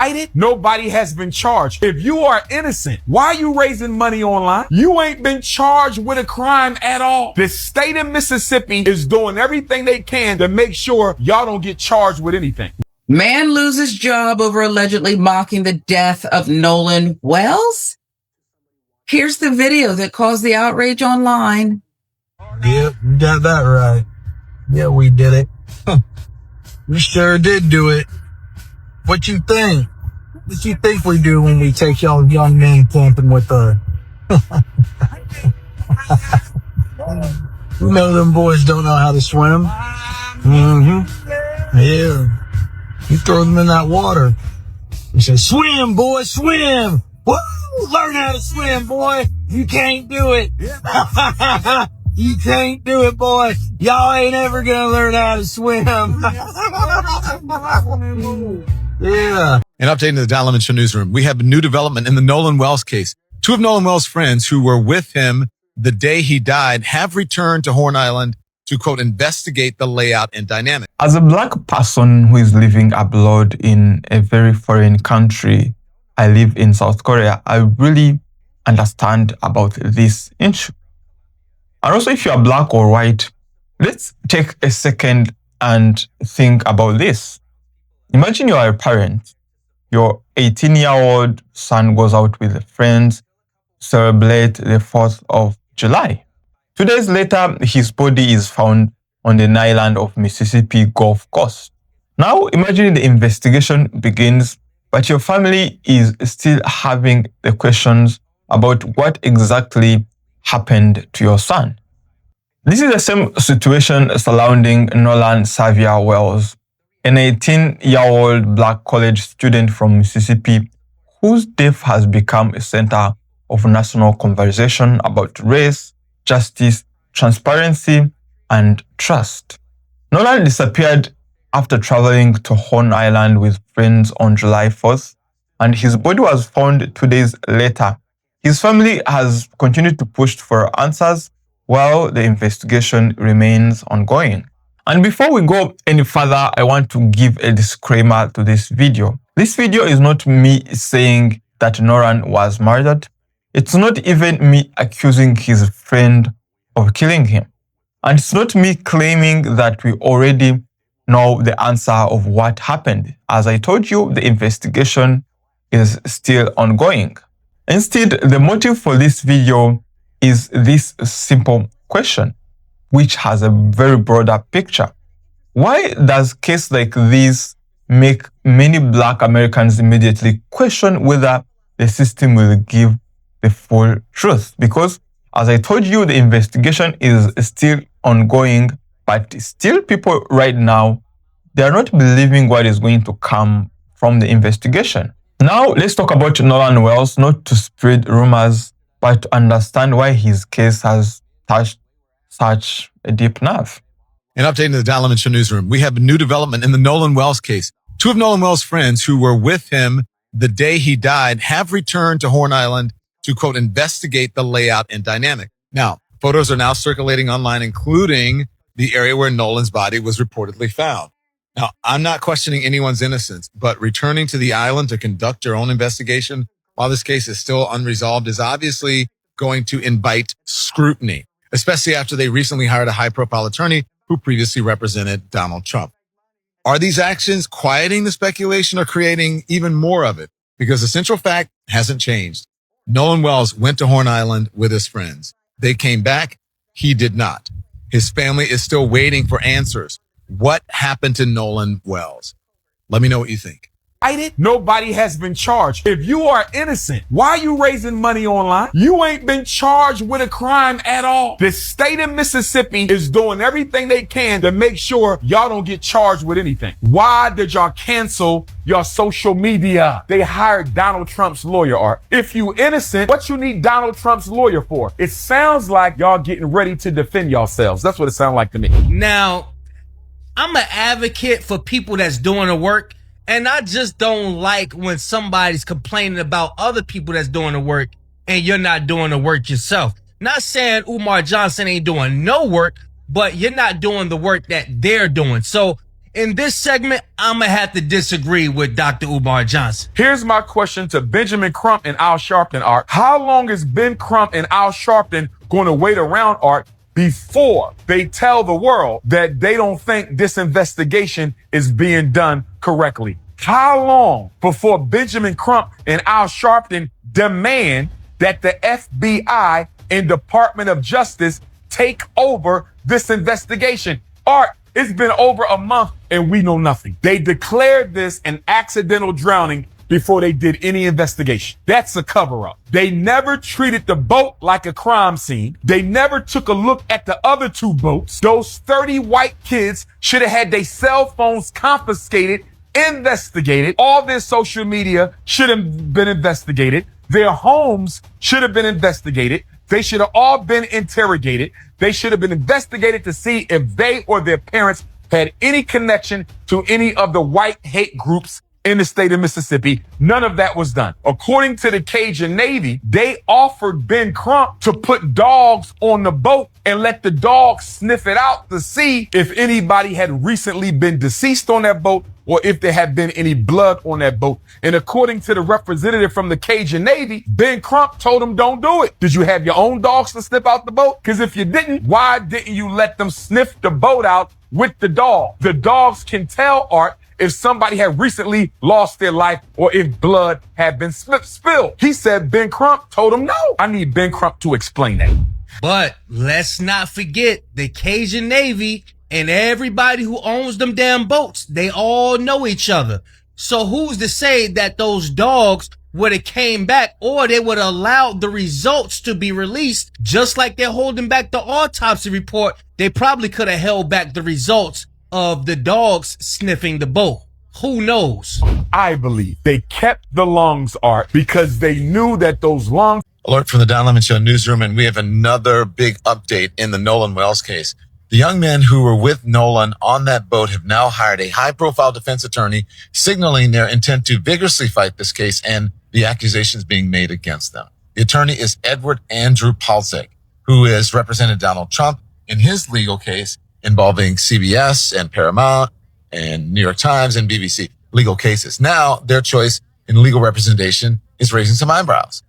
indicted. Nobody has been charged. If you are innocent, why are you raising money online? You ain't been charged with a crime at all. The state of Mississippi is doing everything they can to make sure y'all don't get charged with anything. Man loses job over allegedly mocking the death of Nollan Wells. Here's the video that caused the outrage online. Yep, you got that right. Yeah, we did it. We sure did do it. What you think? What you think we do when we take y'all young men camping with us? You know them boys don't know how to swim. Yeah. You throw them in that water. You say, swim, boy, swim. Woo! Learn how to swim, boy. You can't do it. You can't do it, boy. Y'all ain't ever gonna learn how to swim. Yeah. An update in the Don Lemon Show newsroom. We have a new development in the Nollan Wells case. Two of Nollan Wells' friends who were with him the day he died have returned to Horn Island to, quote, investigate the layout and dynamic. As a Black person who is living abroad in a very foreign country, I live in South Korea, I really understand about this issue. And also, if you are Black or white, let's take a second and think about this. Imagine you are a parent. Your 18-year-old son goes out with friends, celebrate the 4th of July. 2 days later, his body is found on the island of Mississippi Gulf Coast. Now, imagine the investigation begins, but your family is still having the questions about what exactly happened to your son. This is the same situation surrounding Nollan Xavier Wells, an 18-year-old Black college student from Mississippi whose death has become a center of national conversation about race, justice, transparency, and trust. Nollan disappeared after traveling to Horn Island with friends on July 4th, and his body was found 2 days later. His family has continued to push for answers while the investigation remains ongoing. And before we go any further, I want to give a disclaimer to this video. This video is not me saying that Nollan was murdered. It's not even me accusing his friend of killing him. And it's not me claiming that we already know the answer of what happened. As I told you, the investigation is still ongoing. Instead, the motive for this video is this simple question, which has a very broader picture. Why does a case like this make many Black Americans immediately question whether the system will give the full truth? Because, as I told you, the investigation is still ongoing, but still people right now, they are not believing what is going to come from the investigation. Now, let's talk about Nollan Wells, not to spread rumors, but to understand why his case has touched such a deep nerve. An update in the Don Lemon Show newsroom. We have a new development in the Nollan Wells case. Two of Nollan Wells' friends who were with him the day he died have returned to Horn Island to, quote, investigate the layout and dynamic. Now, photos are now circulating online, including the area where Nollan's body was reportedly found. Now, I'm not questioning anyone's innocence, but returning to the island to conduct your own investigation while this case is still unresolved is obviously going to invite scrutiny, especially after they recently hired a high-profile attorney who previously represented Donald Trump. Are these actions quieting the speculation or creating even more of it? Because the central fact hasn't changed. Nollan Wells went to Horn Island with his friends. They came back. He did not. His family is still waiting for answers. What happened to Nollan Wells? Let me know what you think. Nobody has been charged. If you are innocent, why are you raising money online? You ain't been charged with a crime at all. The state of Mississippi is doing everything they can to make sure y'all don't get charged with anything. Why did y'all cancel your social media? They hired Donald Trump's lawyer, Art. If you innocent, what you need Donald Trump's lawyer for? It sounds like y'all getting ready to defend yourselves. That's what it sounds like to me. Now, I'm an advocate for people that's doing the work. And I just don't like when somebody's complaining about other people that's doing the work and you're not doing the work yourself. Not saying Umar Johnson ain't doing no work, but you're not doing the work that they're doing. So In this segment, I'm going to have to disagree with Dr. Umar Johnson. Here's my question to Benjamin Crump and Al Sharpton, Art. How long is Ben Crump and Al Sharpton going to wait around, Art, before they tell the world that they don't think this investigation is being done correctly? How long before Benjamin Crump and Al Sharpton demand that the FBI and Department of Justice take over this investigation? Art, it's been over a month and we know nothing. They declared this an accidental drowning before they did any investigation. That's a cover-up. They never treated the boat like a crime scene. They never took a look at the other two boats. Those 30 white kids should have had their cell phones confiscated, investigated. All their social media should have been investigated. Their homes should have been investigated. They should have all been interrogated. They should have been investigated to see if they or their parents had any connection to any of the white hate groups in the state of Mississippi. None of that was done. According to the Cajun Navy, they offered Ben Crump to put dogs on the boat and let the dogs sniff it out to see if anybody had recently been deceased on that boat or if there had been any blood on that boat. And according to the representative from the Cajun Navy, Ben Crump told him, don't do it. Did you have your own dogs to sniff out the boat? Because if you didn't, why didn't you let them sniff the boat out with the dog? The dogs can tell, Art, if somebody had recently lost their life or if blood had been spilled. He said Ben Crump told him no. I need Ben Crump to explain that. But let's not forget the Cajun Navy and everybody who owns them damn boats. They all know each other. So who's to say that those dogs would have came back or they would have allowed the results to be released just like they're holding back the autopsy report? They probably could have held back the results of the dogs sniffing the boat. Who knows? I believe they kept the lungs, Art, because they knew that those lungs. Alert from the Don Lemon Show newsroom, and we have another big update in the Nollan Wells case. The young men who were with Nollan on that boat have now hired a high-profile defense attorney, signaling their intent to vigorously fight this case and the accusations being made against them. The attorney is Edward Andrew Palczak, who has represented Donald Trump in his legal case involving CBS and Paramount and New York Times and BBC legal cases. Now, their choice in legal representation is raising some eyebrows.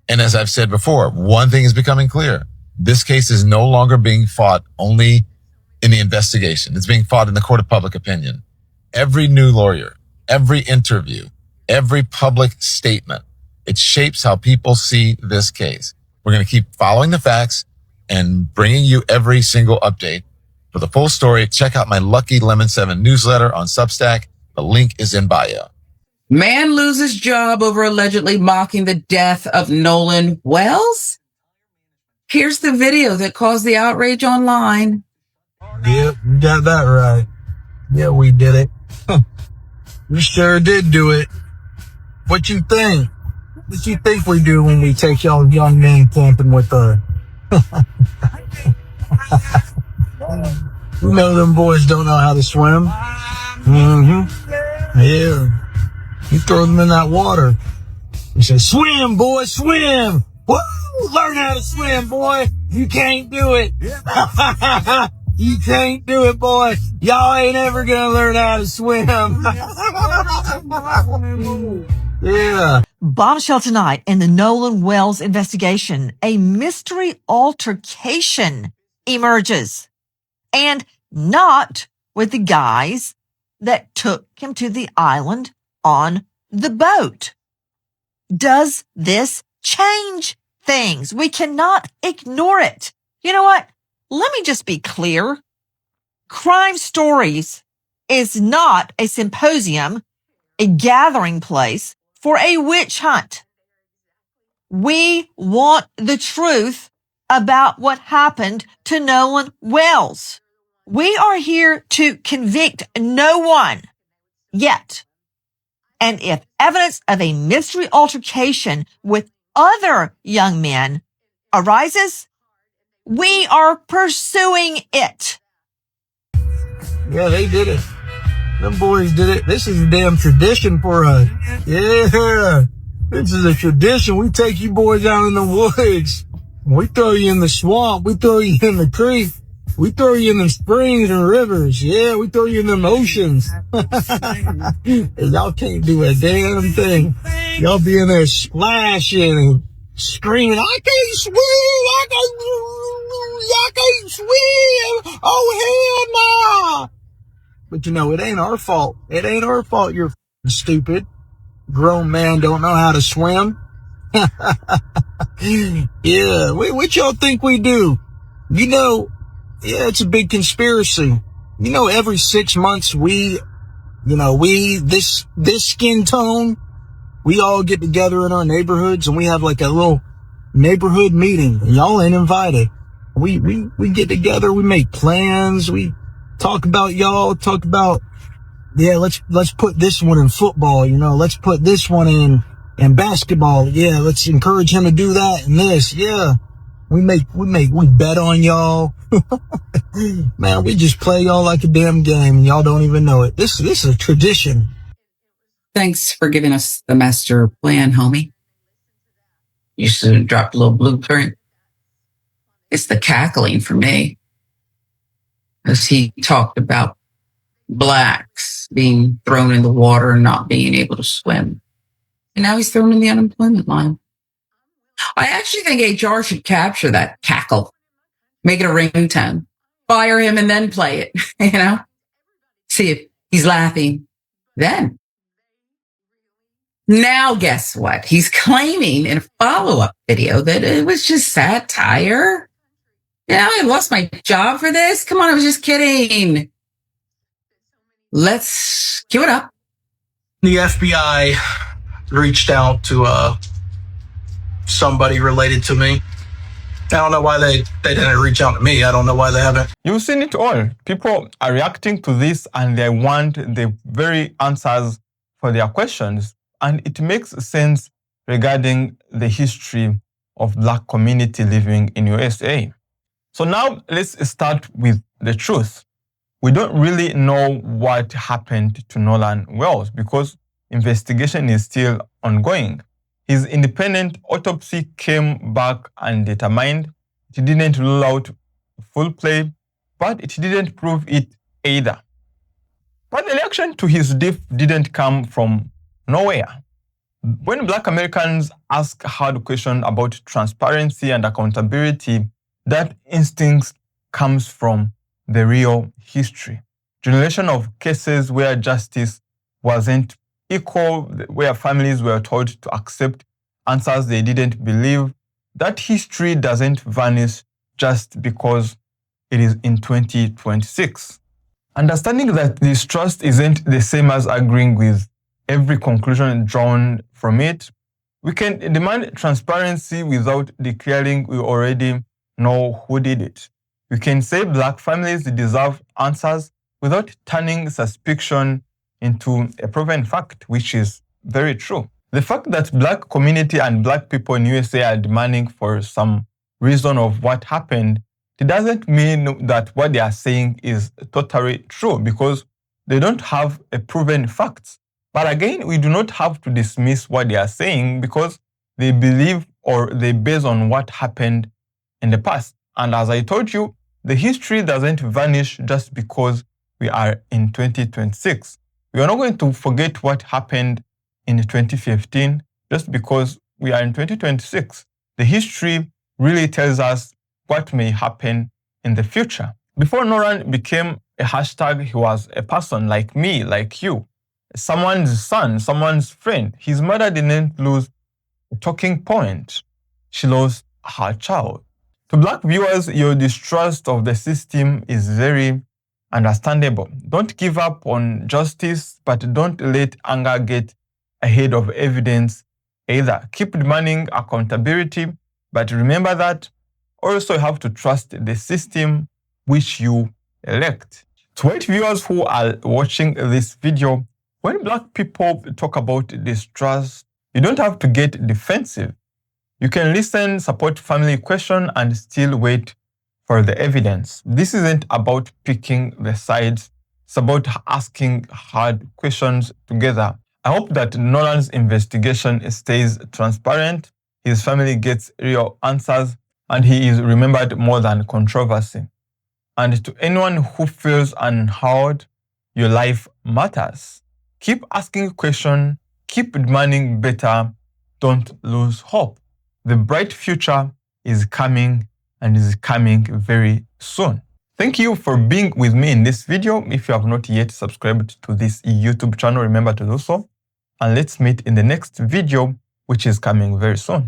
And as I've said before, one thing is becoming clear. This case is no longer being fought only in the investigation. It's being fought in the court of public opinion. Every new lawyer, every interview, every public statement, it shapes how people see this case. We're going to keep following the facts and bringing you every single update. For the full story, check out my Lucky Lemon 7 newsletter on Substack. The link is in bio. Man loses job over allegedly mocking the death of Nollan Wells? Here's the video that caused the outrage online. Yep, you got that right. Yeah, we did it. We sure did do it. What you think? What you think we do when we take y'all young men camping with us? You know them boys don't know how to swim. Mm-hmm. Yeah. You throw them in that water. You say, swim, boy, swim. Woo! Learn how to swim, boy. You can't do it. You can't do it, boy. Y'all ain't ever gonna learn how to swim. Yeah. Bombshell tonight in the Nollan Wells investigation. A mystery altercation emerges. And not with the guys that took him to the island on the boat. Does this change things? We cannot ignore it. You know what? Let me just be clear. Crime Stories is not a symposium, a gathering place for a witch hunt. We want the truth about what happened to Nollan Wells. We are here to convict no one yet. And if evidence of a mystery altercation with other young men arises, we are pursuing it. Yeah, they did it. Them boys did it. This is a damn tradition for us. Yeah. This is a tradition. We take you boys out in the woods. We throw you in the swamp. We throw you in the creek. We throw you in the springs and rivers. Yeah, we throw you in them oceans. Y'all can't do a damn thing. Y'all be in there splashing and screaming, I can't swim! I can't swim! Oh, hell no! But you know, it ain't our fault. It ain't our fault you're stupid. Grown man don't know how to swim. Yeah, what y'all think we do? You know, yeah, it's a big conspiracy. You know, every 6 months this skin tone, we all get together in our neighborhoods and we have like a little neighborhood meeting. Y'all ain't invited. We get together, we make plans, we talk about y'all, yeah, let's put this one in football, let's put this one in basketball. Yeah, let's encourage him to do that and this. Yeah. We bet on y'all. Man, we just play y'all like a damn game and y'all don't even know it. This is a tradition. Thanks for giving us the master plan, homie. You should have dropped a little blueprint. It's the cackling for me. As he talked about blacks being thrown in the water and not being able to swim. And now he's thrown in the unemployment line. I actually think HR should capture that cackle, make it a ringtone, fire him and then play it, see if he's laughing then. Now, guess what? He's claiming in a follow-up video that it was just satire. I lost my job for this. Come on, I was just kidding. Let's cue it up. The FBI reached out to somebody related to me. I don't know why they didn't reach out to me. I don't know why they haven't. You've seen it all. People are reacting to this and they want the very answers for their questions. And it makes sense regarding the history of Black community living in USA. So now let's start with the truth. We don't really know what happened to Nollan Wells because investigation is still ongoing. His independent autopsy came back and determined it didn't rule out full play, but it didn't prove it either. But the reaction to his death didn't come from nowhere. When Black Americans ask hard questions about transparency and accountability, that instinct comes from the real history. Generation of cases where justice wasn't equal, where families were told to accept answers they didn't believe. That history doesn't vanish just because it is in 2026. Understanding that distrust isn't the same as agreeing with every conclusion drawn from it, we can demand transparency without declaring we already know who did it. We can say Black families deserve answers without turning suspicion into a proven fact, which is very true. The fact that Black community and Black people in USA are demanding for some reason of what happened, it doesn't mean that what they are saying is totally true because they don't have a proven fact. But again, we do not have to dismiss what they are saying because they believe or they base on what happened in the past. And as I told you, the history doesn't vanish just because we are in 2026. We are not going to forget what happened in 2015 just because we are in 2026. The history really tells us what may happen in the future. Before Nollan became a hashtag, he was a person like me, like you. Someone's son, someone's friend. His mother didn't lose a talking point. She lost her child. To Black viewers, your distrust of the system is very understandable. Don't give up on justice, but don't let anger get ahead of evidence either. Keep demanding accountability, but remember that also you have to trust the system which you elect. To white viewers who are watching this video, when Black people talk about distrust, you don't have to get defensive. You can listen, support family question, and still wait for the evidence. This isn't about picking the sides. It's about asking hard questions together. I hope that Nollan's investigation stays transparent, his family gets real answers, and he is remembered more than controversy. And to anyone who feels unheard, your life matters. Keep asking questions, keep demanding better, don't lose hope. The bright future is coming and is coming very soon. Thank you for being with me in this video. If you have not yet subscribed to this YouTube channel, remember to do so. And let's meet in the next video, which is coming very soon.